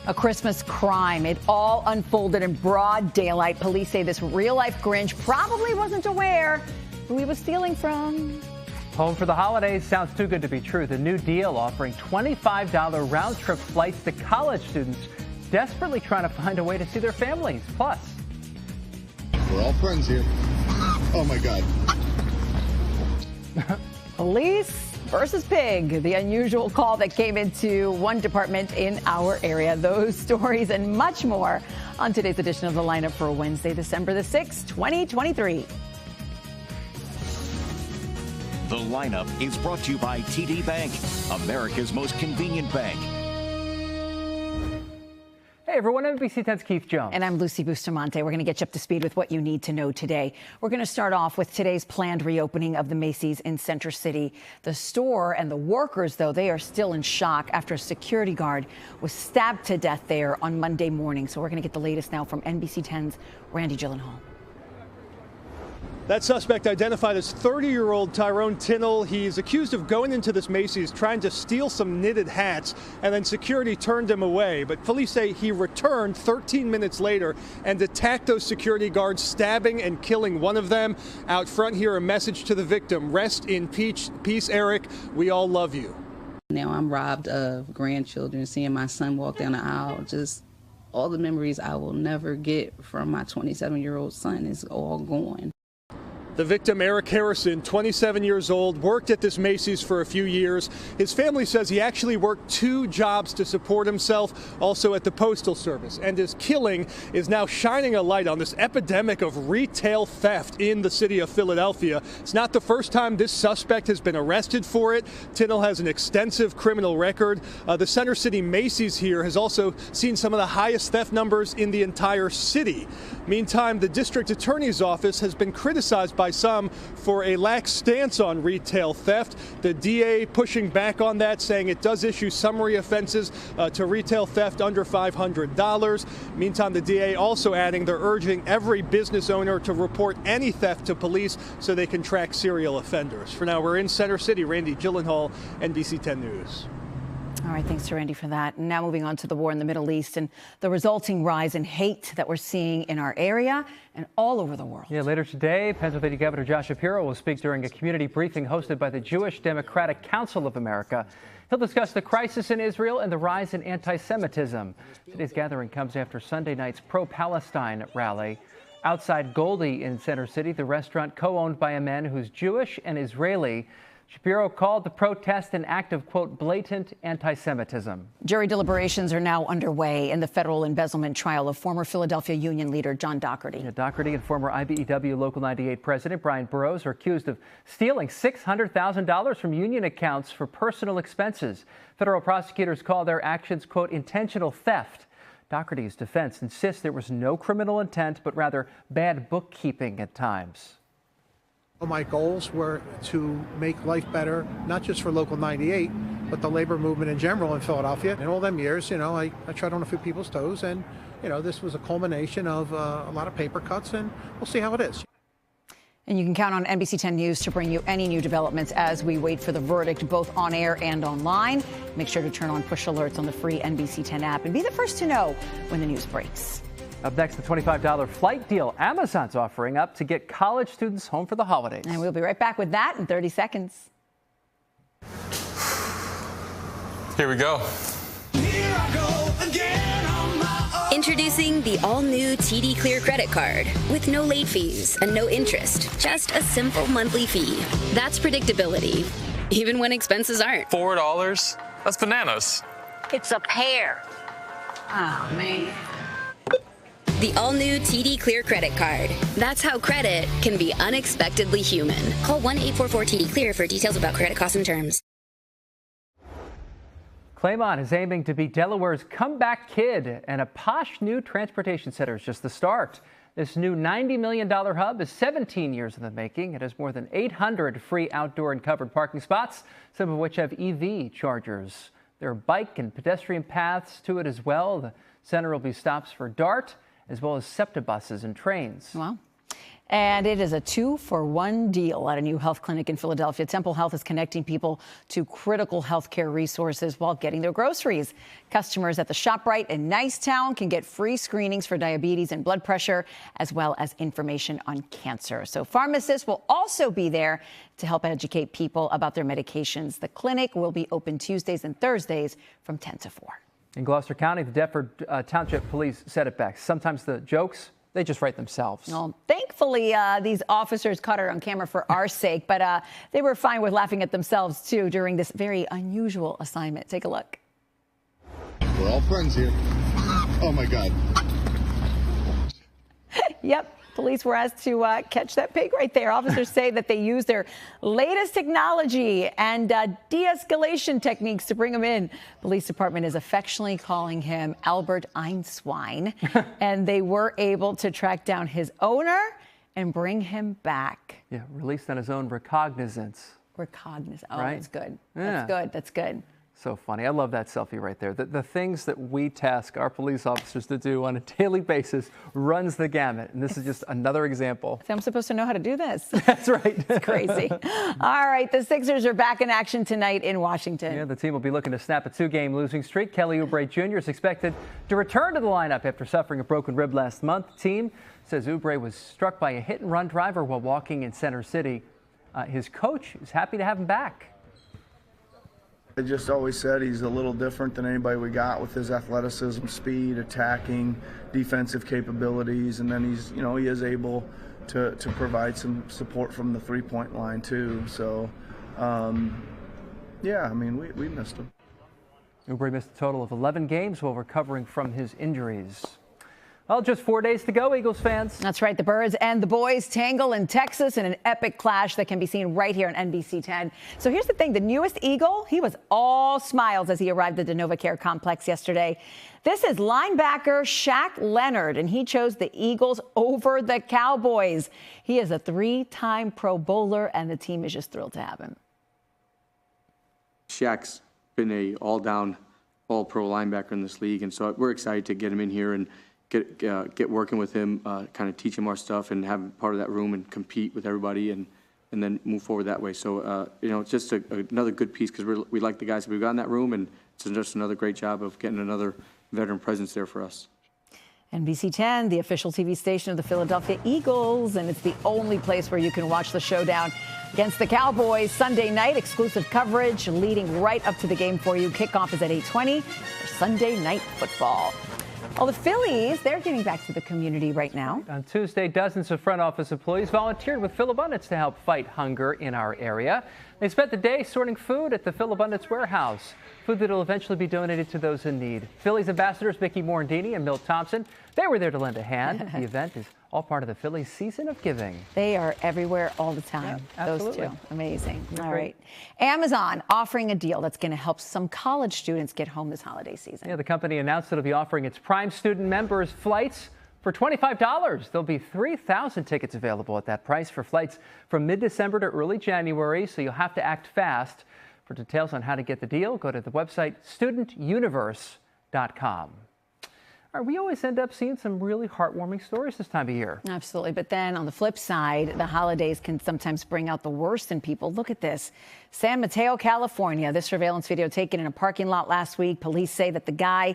A Christmas crime. It all unfolded in broad daylight. Police say this real-life Grinch probably wasn't aware who he was stealing from. Home for the holidays sounds too good to be true. The new deal offering $25 round-trip flights to college students desperately trying to find a way to see their families. Plus, we're all friends here. Oh, my God. Police versus pig, the unusual call that came into one department in our area. Those stories and much more on today's edition of The Lineup for Wednesday, December the 6th, 2023. The Lineup is brought to you by TD Bank, America's most convenient bank. hey everyone, NBC 10's Keith Jones. And I'm Lucy Bustamante. We're going to get you up to speed with what you need to know today. We're going to start off with today's planned reopening of the Macys in Center City. The store and the workers, though, they are still in shock after a security guard was stabbed to death there on Monday morning. So we're going to get the latest now from NBC 10's Randy Gyllenhaal. That suspect identified as 30-year-old Tyrone Tinnell. He's accused of going into this Macys trying to steal some knitted hats, and then security turned him away. But police say he returned 13 minutes later and attacked those security guards, stabbing and killing one of them. Out front here, a message to the victim: rest in peace, Eric. We all love you. Now I'm robbed of grandchildren, seeing my son walk down the aisle, just all the memories I will never get from my 27-year-old son is all gone. The victim, Eric Harrison, 27 years old, worked at this Macys for a few years. His family says he actually worked 2 jobs to support himself, also at the Postal Service. And his killing is now shining a light on this epidemic of retail theft in the city of Philadelphia. It's not the first time this suspect has been arrested for it. Tinnell has an extensive criminal record. The Center City Macys here has also seen some of the highest theft numbers in the entire city. Meantime, the district attorney's office has been criticized by some for a lax stance on retail theft. The DA pushing back on that, saying it does issue summary offenses to retail theft under $500. Meantime, the DA also adding they're urging every business owner to report any theft to police so they can track serial offenders. For now, we're in Center City. Randy Gyllenhaal, NBC 10 News. All right, thanks to Randy for that. Now moving on to the war in the Middle East and the resulting rise in hate that we're seeing in our area and all over the world. Yeah, later today, Pennsylvania Governor Josh Shapiro will speak during a community briefing hosted by the Jewish Democratic Council of America. He'll discuss the crisis in Israel and the rise in anti-Semitism. Today's gathering comes after Sunday night's pro-Palestine rally. Outside Goldie in Center City, the restaurant co-owned by a man who's Jewish and Israeli, Shapiro called the protest an act of, quote, blatant anti-Semitism. Jury deliberations are now underway in the federal embezzlement trial of former Philadelphia Union leader John Dougherty. Yeah, Dougherty and former IBEW Local 98 President Brian Burrows are accused of stealing $600,000 from union accounts for personal expenses. Federal prosecutors call their actions, quote, intentional theft. Dougherty's defense insists there was no criminal intent, but rather bad bookkeeping at times. My goals were to make life better, not just for Local 98, but the labor movement in general in Philadelphia. In all them years, I tried on a few people's toes, and, this was a culmination of a lot of paper cuts, and we'll see how it is. And you can count on NBC 10 News to bring you any new developments as we wait for the verdict, both on air and online. Make sure to turn on push alerts on the free NBC 10 app and be the first to know when the news breaks. Up next, the $25 flight deal Amazon's offering up to get college students home for the holidays. And we'll be right back with that in 30 seconds. Here we go. Here I go again on my own. Introducing the all-new TD Clear credit card with no late fees and no interest, just a simple monthly fee. That's predictability, even when expenses aren't. $4? That's bananas. It's a pear. Oh, man. The all-new TD Clear credit card. That's how credit can be unexpectedly human. Call 1-844-TD-CLEAR for details about credit costs and terms. Claymont is aiming to be Delaware's comeback kid, and a posh new transportation center is just the start. This new $90 million hub is 17 years in the making. It has more than 800 free outdoor and covered parking spots, some of which have EV chargers. There are bike and pedestrian paths to it as well. The center will be stops for DART, as well as SEPTA buses and trains. Well, And it is a 2-for-1 deal at a new health clinic in Philadelphia. Temple Health is connecting people to critical health care resources while getting their groceries. Customers at the ShopRite in Nicetown can get free screenings for diabetes and blood pressure, as well as information on cancer. So pharmacists will also be there to help educate people about their medications. The clinic will be open Tuesdays and Thursdays from 10 to 4. In Gloucester County, the Deptford Township Police said it best. Sometimes the jokes, they just write themselves. Well, thankfully, these officers caught her on camera for our sake, but they were fine with laughing at themselves, too, during this very unusual assignment. Take a look. We're all friends here. Oh, my God. Yep. Police were asked to catch that pig right there. Officers say that they use their latest technology and de-escalation techniques to bring him in. Police department is affectionately calling him Albert Einstein, and they were able to track down his owner and bring him back. Yeah, released on his own recognizance. Recognizance. Oh, right? That's good. Yeah. That's good. That's good. So funny. I love that selfie right there. The things that we task our police officers to do on a daily basis runs the gamut. And this is just another example. So I'm supposed to know how to do this. That's right. It's crazy. All right. The Sixers are back in action tonight in Washington. Yeah, the team will be looking to snap a 2-game losing streak. Kelly Oubre Jr. is expected to return to the lineup after suffering a broken rib last month. The team says Oubre was struck by a hit-and-run driver while walking in Center City. His coach is happy to have him back. I just always said he's a little different than anybody we got with his athleticism, speed, attacking, defensive capabilities, and then he's, he is able to provide some support from the three-point line too. So, yeah, I mean, we missed him. Oubre missed a total of 11 games while recovering from his injuries. Well, just 4 days to go, Eagles fans. That's right. The Birds and the Boys tangle in Texas in an epic clash that can be seen right here on NBC 10. So here's the thing. The newest Eagle, he was all smiles as he arrived at the NovaCare complex yesterday. This is linebacker Shaq Leonard, and he chose the Eagles over the Cowboys. He is a 3-time Pro Bowler, and the team is just thrilled to have him. Shaq's been a all-down, all-pro linebacker in this league, and so we're excited to get him in here and get working with him, kind of teach him our stuff and have him part of that room and compete with everybody and then move forward that way. So, it's just another good piece because we like the guys that we've got in that room, and it's just another great job of getting another veteran presence there for us. NBC 10, the official TV station of the Philadelphia Eagles, and it's the only place where you can watch the showdown against the Cowboys Sunday night. Exclusive coverage leading right up to the game for you. Kickoff is at 8:20 for Sunday Night Football. Well, the Phillies, they're getting back to the community right now. On Tuesday, dozens of front office employees volunteered with Philabundance to help fight hunger in our area. They spent the day sorting food at the Philabundance warehouse, food that will eventually be donated to those in need. Phillies ambassadors Mickey Morandini and Milt Thompson, they were there to lend a hand. The event is all part of the Phillies season of giving. They are everywhere all the time. Yeah, absolutely. Those two. Amazing. They're all great. right. Amazon offering a deal that's going to help some college students get home this holiday season. Yeah, the company announced it'll be offering its Prime student members flights for $25. There'll be 3,000 tickets available at that price for flights from mid-December to early January, so you'll have to act fast. For details on how to get the deal, go to the website studentuniverse.com. All right, we always end up seeing some really heartwarming stories this time of year. Absolutely. But then on the flip side, the holidays can sometimes bring out the worst in people. Look at this. San Mateo, California. This surveillance video taken in a parking lot last week. Police say that the guy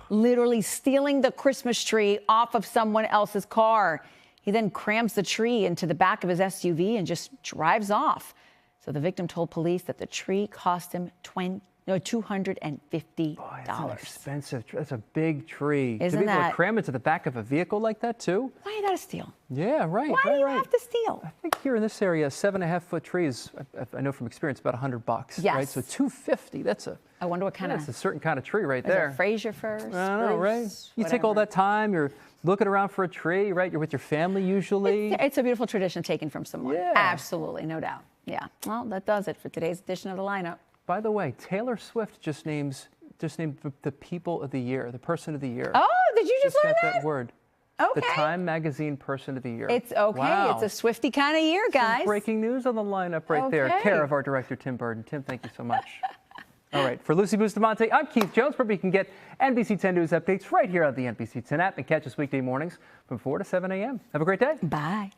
literally stealing the Christmas tree off of someone else's car. He then crams the tree into the back of his SUV and just drives off. So the victim told police that the tree cost him $250. Boy, that's an expensive. That's a big tree. Isn't to be able that? to cram into the back of a vehicle like that too? Why you gotta steal? Yeah, right. Why do you have to steal? I think here in this area, 7.5-foot trees, I know from experience, about $100. Yes. Right. So $250. That's a. I wonder what kind That's of. a certain kind of tree right Is there. it Fraser firs? I don't know, right? Spruce, You take all whatever. that time. You're looking around for a tree, right? You're with your family usually. It's a beautiful tradition taken from someone. Yeah. Absolutely, no doubt. Yeah. Well, that does it for today's edition of the lineup. By the way, Taylor Swift just named the people of the year, the person of the year. Oh, did you just learn got that word? Okay. The Time Magazine Person of the Year. It's okay. Wow. It's a Swifty kind of year, guys. Some breaking news on the lineup right there. Okay. Care of our director, Tim Burden. Tim, thank you so much. All right. For Lucy Bustamante, I'm Keith Jones. Where you can get NBC 10 News updates right here on the NBC 10 app and catch us weekday mornings from 4 to 7 a.m. Have a great day. Bye.